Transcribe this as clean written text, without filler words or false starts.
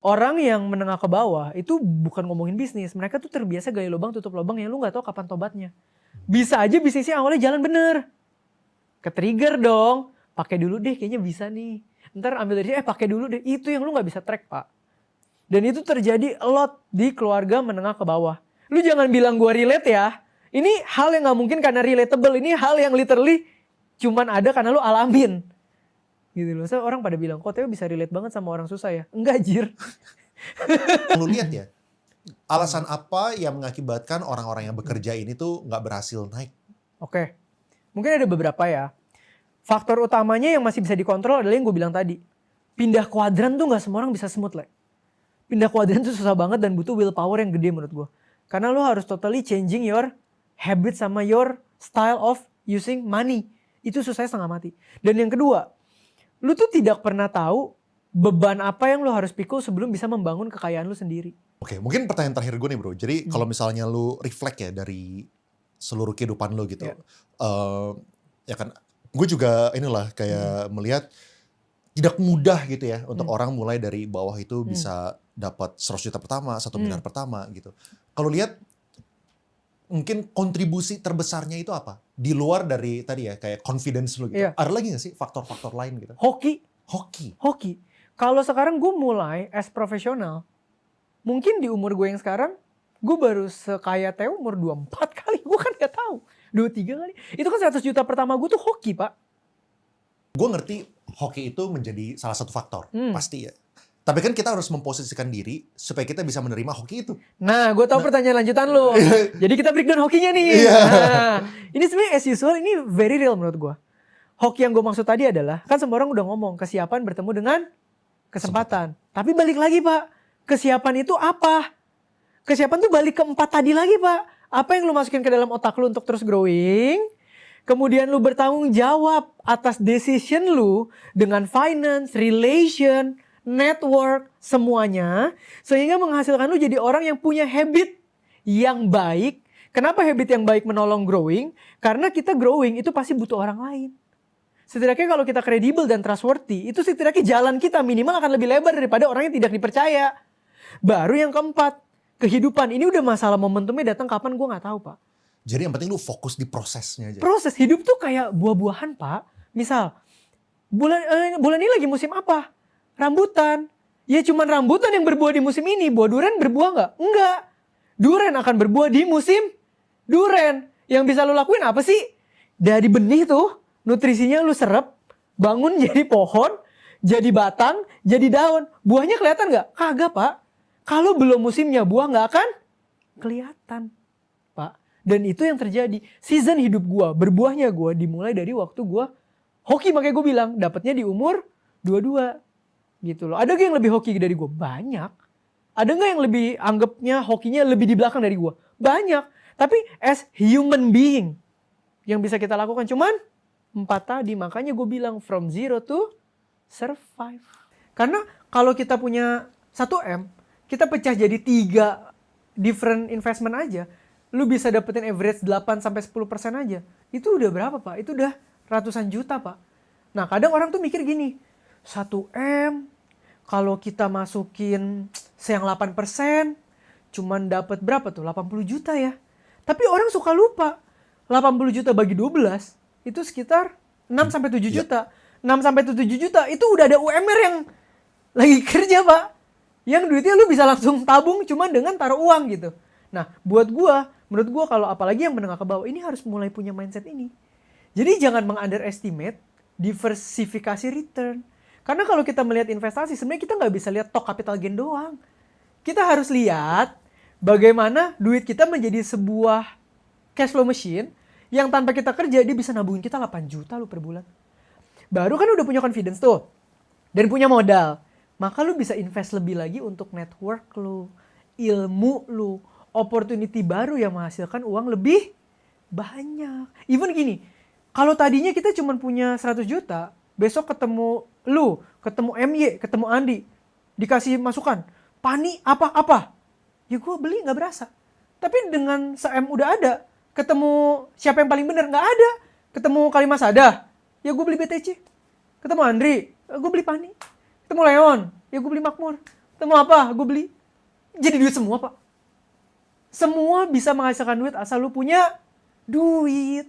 Orang yang menengah ke bawah itu bukan ngomongin bisnis. Mereka tuh terbiasa gali lubang tutup lubang yang lu gak tahu kapan tobatnya. Bisa aja bisnisnya awalnya jalan bener. Ke-trigger dong. Pakai dulu deh kayaknya bisa nih. Ntar ambil dari pakai dulu deh. Itu yang lu gak bisa track, Pak. Dan itu terjadi a lot di keluarga menengah ke bawah. Lu jangan bilang gua relate ya. Ini hal yang gak mungkin karena relatable. Ini hal yang literally cuman ada karena lu alamin. Gitu loh. So, orang pada bilang, kok Theo bisa relate banget sama orang susah ya? Enggak, jir. Lu lihat ya, alasan apa yang mengakibatkan orang-orang yang bekerja ini tuh nggak berhasil naik? Oke. Mungkin ada beberapa ya. Faktor utamanya yang masih bisa dikontrol adalah yang gue bilang tadi. Pindah kuadran tuh gak semua orang bisa smooth, like. Pindah kuadran tuh susah banget dan butuh willpower yang gede menurut gue. Karena lo harus totally changing your habit sama your style of using money. Itu susahnya setengah mati. Dan yang kedua, lu tuh tidak pernah tahu beban apa yang lu harus pikul sebelum bisa membangun kekayaan lu sendiri. Oke, mungkin pertanyaan terakhir gue nih bro. Jadi kalau misalnya lu reflect ya dari seluruh kehidupan lu gitu. Ya kan, gue juga inilah kayak melihat tidak mudah gitu ya untuk orang mulai dari bawah itu bisa dapat 100 juta pertama, 1 miliar pertama gitu. Kalau lihat mungkin kontribusi terbesarnya itu apa? Di luar dari tadi ya kayak confidence lu gitu. Ada lagi gak sih faktor-faktor lain gitu? Hoki. Kalau sekarang gue mulai as profesional, mungkin di umur gue yang sekarang, gue baru sekaya Theo umur 24 kali. Gue kan gak tahu. 23 kali. Itu kan 100 juta pertama gue tuh hoki, Pak. Gue ngerti hoki itu menjadi salah satu faktor. Pasti ya. Tapi kan kita harus memposisikan diri supaya kita bisa menerima hoki itu. Nah, gue tahu pertanyaan lanjutan lo. Jadi kita breakdown hokinya nih. Nah, ini sebenarnya as usual, ini very real menurut gue. Hoki yang gue maksud tadi adalah, kan semua orang udah ngomong, kesiapan bertemu dengan kesempatan. Tapi balik lagi, Pak. Kesiapan itu apa? Kesiapan tuh balik ke 4 tadi lagi, Pak. Apa yang lu masukin ke dalam otak lu untuk terus growing. Kemudian lu bertanggung jawab atas decision lu dengan finance, relation, network, semuanya. Sehingga menghasilkan lu jadi orang yang punya habit yang baik. Kenapa habit yang baik menolong growing? Karena kita growing itu pasti butuh orang lain. Setidaknya kalau kita kredibel dan trustworthy, itu setidaknya jalan kita minimal akan lebih lebar daripada orang yang tidak dipercaya. Baru yang keempat, kehidupan. Ini udah masalah momentumnya datang kapan gue gak tahu, Pak. Jadi yang penting lu fokus di prosesnya aja. Proses hidup tuh kayak buah-buahan, Pak. Misal, bulan ini lagi musim apa? Rambutan. Ya cuman rambutan yang berbuah di musim ini. Buah durian berbuah gak? Enggak. Durian akan berbuah di musim durian. Yang bisa lu lakuin apa sih? Dari benih tuh, nutrisinya lu serap, bangun jadi pohon, jadi batang, jadi daun. Buahnya kelihatan gak? Kagak, Pak. Kalau belum musimnya buah gak akan kelihatan, Pak. Dan itu yang terjadi. Season hidup gue, berbuahnya gue dimulai dari waktu gue hoki, makanya gue bilang dapatnya di umur 22. Gitu loh. Ada gak yang lebih hoki dari gue? Banyak. Ada gak yang lebih anggapnya hokinya lebih di belakang dari gue? Banyak. Tapi as human being, yang bisa kita lakukan cuman 4 tadi. Makanya gue bilang from zero to survive. Karena kalau kita punya 1M, kita pecah jadi 3 different investment aja. Lu bisa dapetin average 8-10% aja. Itu udah berapa, Pak? Itu udah ratusan juta, Pak. Nah, kadang orang tuh mikir gini, 1M, kalau kita masukin yang 8%, cuman dapet berapa tuh? 80 juta ya. Tapi orang suka lupa. 80 juta bagi 12, itu sekitar 6-7 juta. 6-7 juta, itu udah ada UMR yang lagi kerja, Pak. Yang duitnya lu bisa langsung tabung cuman dengan taruh uang gitu. Nah, menurut gua kalau apalagi yang menengah ke bawah, ini harus mulai punya mindset ini. Jadi jangan meng-underestimate diversifikasi return. Karena kalau kita melihat investasi, sebenarnya kita nggak bisa lihat tok capital gain doang. Kita harus lihat bagaimana duit kita menjadi sebuah cash flow machine yang tanpa kita kerja, dia bisa nabungin kita 8 juta lu per bulan. Baru kan udah punya confidence tuh. Dan punya modal. Maka lu bisa invest lebih lagi untuk network lu, ilmu lu, opportunity baru yang menghasilkan uang lebih banyak. Even gini, kalau tadinya kita cuma punya 100 juta, besok ketemu lu, ketemu MY, ketemu Andi, dikasih masukan, Pani apa-apa, ya gue beli gak berasa. Tapi dengan se-M udah ada, ketemu siapa yang paling bener gak ada, ketemu Kalimas ada, ya gue beli BTC. Ketemu Andri, gue beli Pani. Ketemu Leon, ya gue beli Makmur. Temu apa? Gue beli. Jadi duit semua, Pak. Semua bisa menghasilkan duit asal lu punya duit.